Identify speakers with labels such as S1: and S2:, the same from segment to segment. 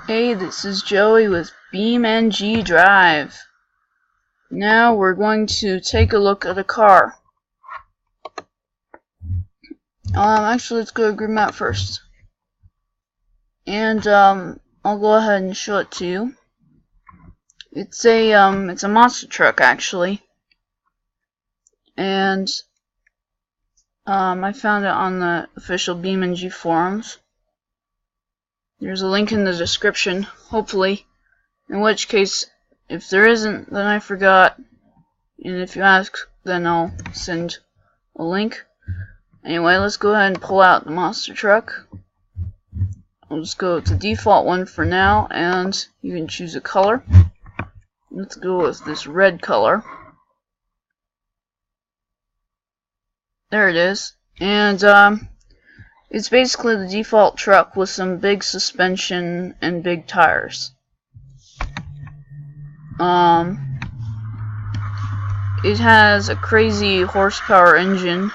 S1: Hey, this is Joey with BeamNG.drive. Now we're going to take a look at a car. Actually, let's go to Grid Map first. And I'll go ahead and show it to you. It's a monster truck actually. And I found it on the official BeamNG forums. There's a link in the description, hopefully. In which case, if there isn't, then I forgot. And if you ask, then I'll send a link. Anyway, let's go ahead and pull out the monster truck. I'll just go with the default one for now, and you can choose a color. Let's go with this red color. There it is. And it's basically the default truck with some big suspension and big tires. It has a crazy horsepower engine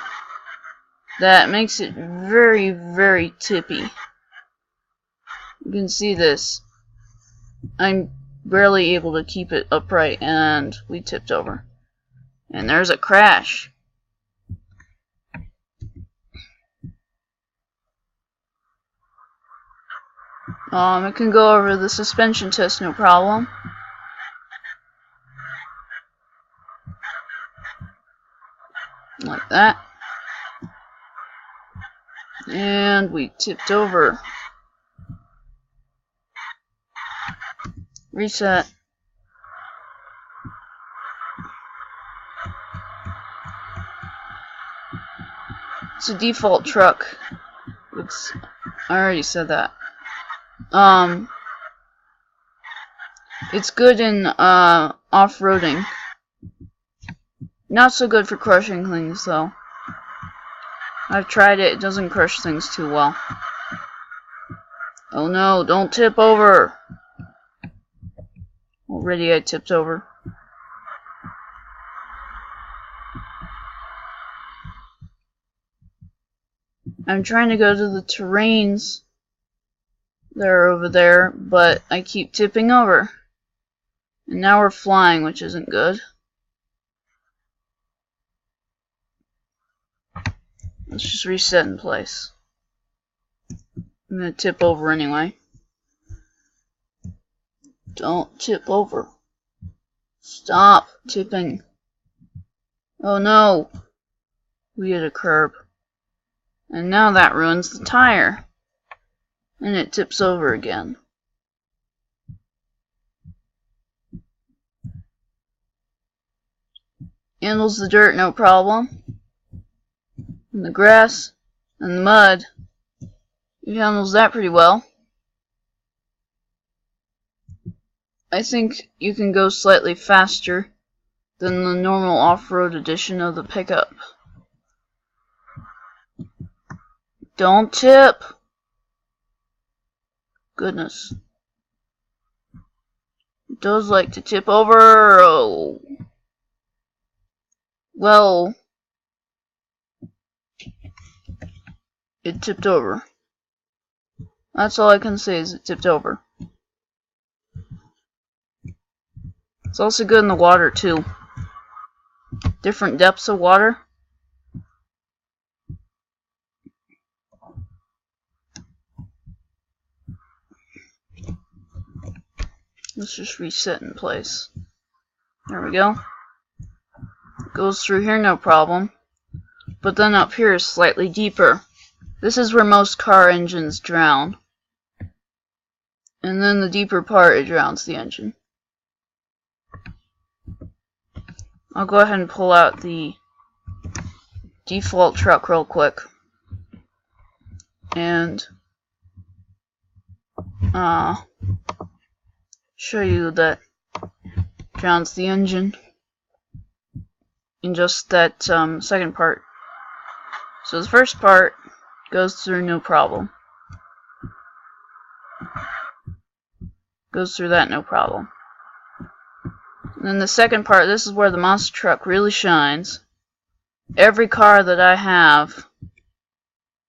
S1: that makes it very, very tippy. You can see this. I'm barely able to keep it upright, and we tipped over. And there's a crash. It can go over the suspension test, no problem. Like that. And we tipped over. Reset. It's a default truck. I already said that. It's good in off-roading. Not so good for crushing things, though. I've tried it, it doesn't crush things too well. Oh no, don't tip over! Already I tipped over. I'm trying to go to the terrains that are over there, but I keep tipping over. And now we're flying, which isn't good. Let's just reset in place. I'm gonna tip over anyway. Don't tip over. Stop tipping. Oh no! We hit a curb. And now that ruins the tire. And it tips over again. Handles the dirt, no problem. And the grass and the mud, it handles that pretty well. I think you can go slightly faster than the normal off-road edition of the pickup. Don't tip! Goodness. It does like to tip over. Oh. Well, it tipped over. That's all I can say is it tipped over. It's also good in the water too. Different depths of water. Let's just reset in place. There we go. It goes through here, no problem. But then up here is slightly deeper. This is where most car engines drown. And then the deeper part, it drowns the engine. I'll go ahead and pull out the default truck real quick. And show you that drowns the engine in just that second part. So the first part goes through no problem. Goes through that no problem. And then the second part, this is where the monster truck really shines. Every car that I have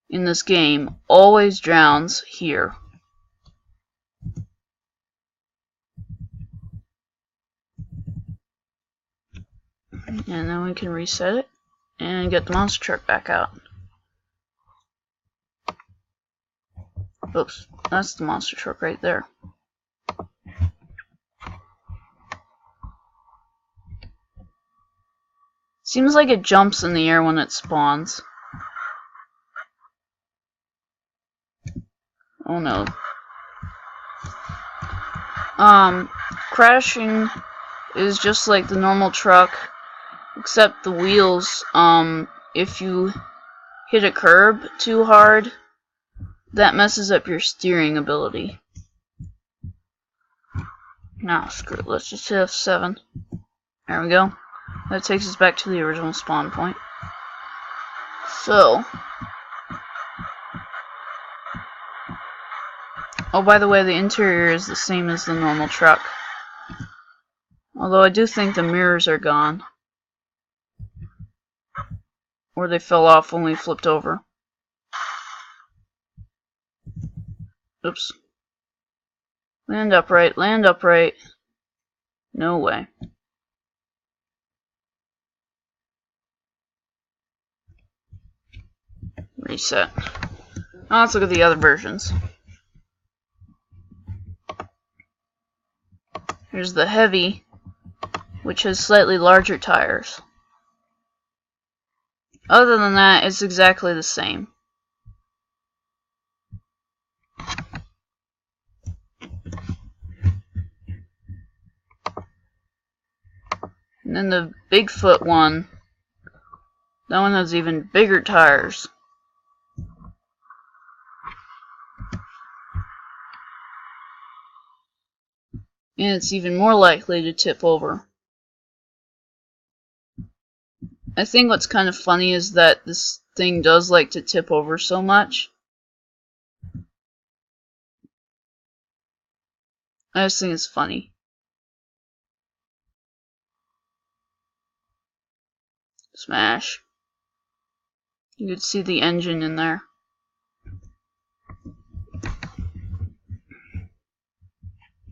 S1: in this game always drowns here. And then we can reset it and get the monster truck back out. Oops, that's the monster truck right there. Seems like it jumps in the air when it spawns. Oh no. Crashing is just like the normal truck, except the wheels, if you hit a curb too hard, that messes up your steering ability. Nah, screw it, let's just hit F7. There we go. That takes us back to the original spawn point. So, oh, by the way, the interior is the same as the normal truck. Although I do think the mirrors are gone. Or they fell off when we flipped over. Oops. Land upright, land upright. No way. Reset. Now let's look at the other versions. Here's the heavy, which has slightly larger tires. Other than that, it's exactly the same. And then the Bigfoot one, that one has even bigger tires. And it's even more likely to tip over. I think what's kind of funny is that this thing does like to tip over so much. I just think it's funny. Smash. You could see the engine in there.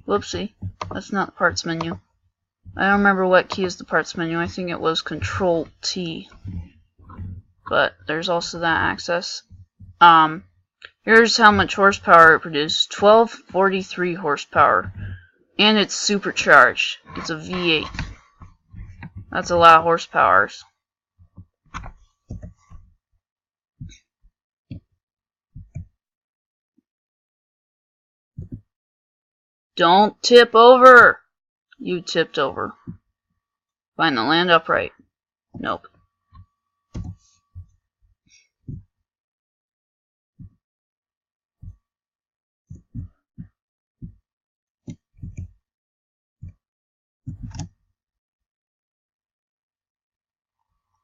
S1: Whoopsie. That's not the parts menu. I don't remember what key is the parts menu. I think it was Control T. But there's also that access. Here's how much horsepower it produced. 1243 horsepower. And it's supercharged. It's a V8. That's a lot of horsepower. Don't tip over! You tipped over. Find the land upright. Nope.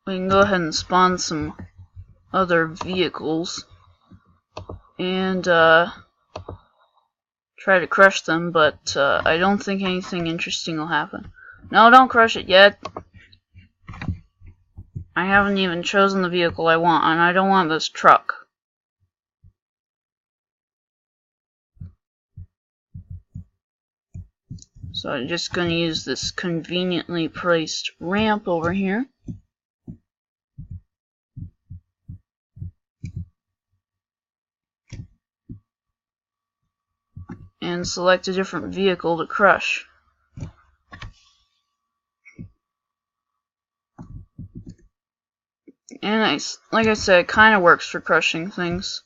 S1: We can go ahead and spawn some other vehicles and try to crush them, but I don't think anything interesting will happen. No, don't crush it yet. I haven't even chosen the vehicle I want, and I don't want this truck. So I'm just going to use this conveniently placed ramp over here. And select a different vehicle to crush. And like I said, it kind of works for crushing things.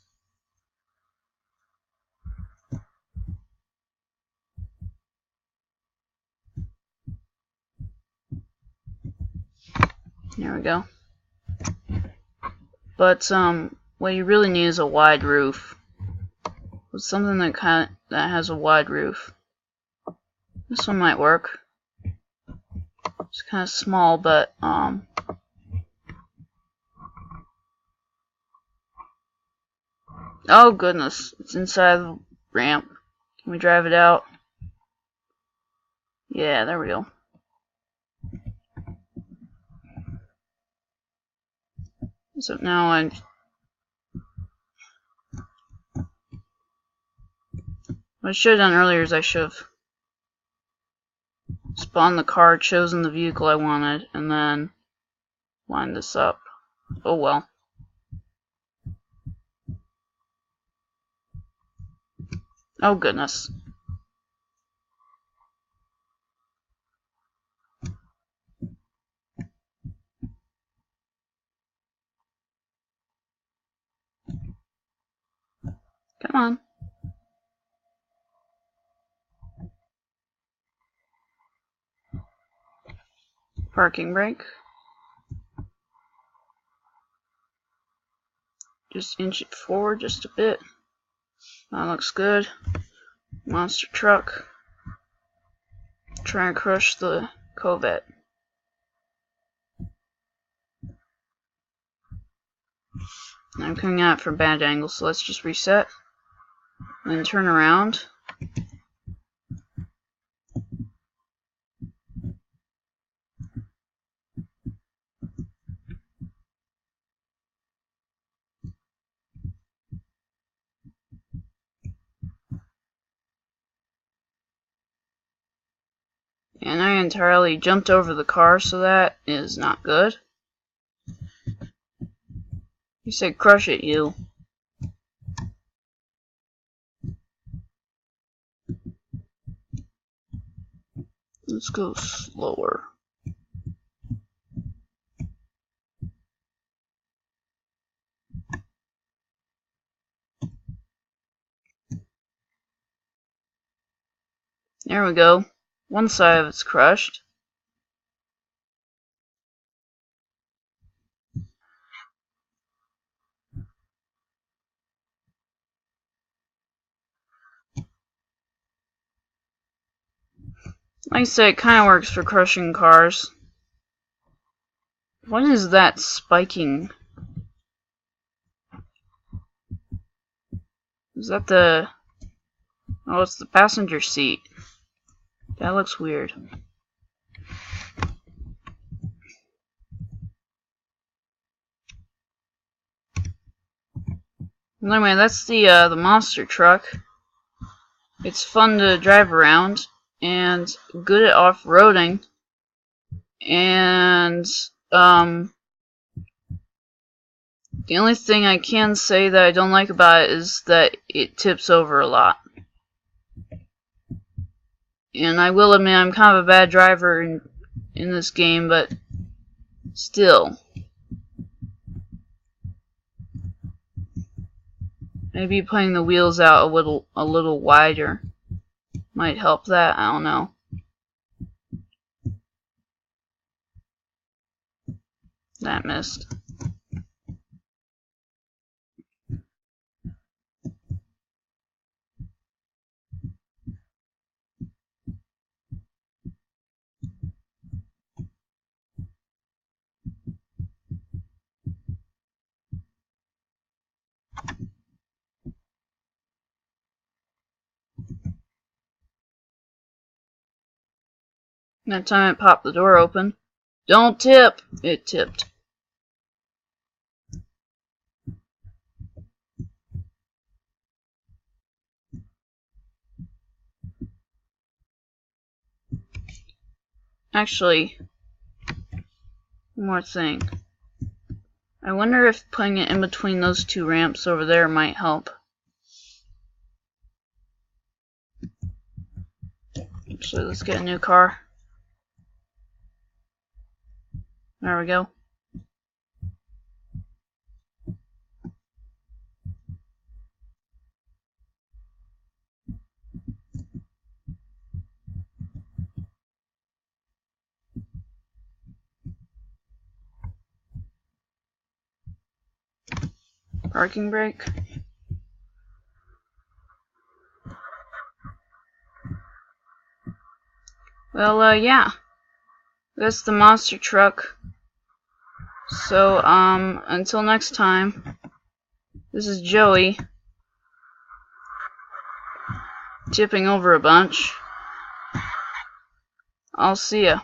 S1: There we go. But what you really need is a wide roof. With something that has a wide roof. This one might work. It's kind of small, but oh goodness, it's inside the ramp. Can we drive it out? Yeah, there we go. So now what I should have done earlier is I should have spawned the car, chosen the vehicle I wanted, and then line this up. Oh well. Oh goodness. Come on. Parking brake. Just inch it forward just a bit. That looks good. Monster truck. Try and crush the Corvette. I'm coming at it from bad angle, so let's just reset. Then turn around. And I entirely jumped over the car, so that is not good. You said crush it, you. Let's go slower. There we go. One side of it's crushed. Like I said, it kind of works for crushing cars. What is that spiking? Is that the... Oh, it's the passenger seat. That looks weird. Anyway, that's the monster truck. It's fun to drive around and good at off-roading. And the only thing I can say that I don't like about it is that it tips over a lot. And I will admit I'm kind of a bad driver in this game, but still. Maybe putting the wheels out a little wider might help that. I don't know. That missed. That time it popped the door open. Don't tip! It tipped. Actually, one more thing. I wonder if putting it in between those two ramps over there might help. Actually, let's get a new car. There we go. Parking brake. Well, yeah. That's the monster truck. So, until next time, this is Joey, tipping over a bunch. I'll see ya.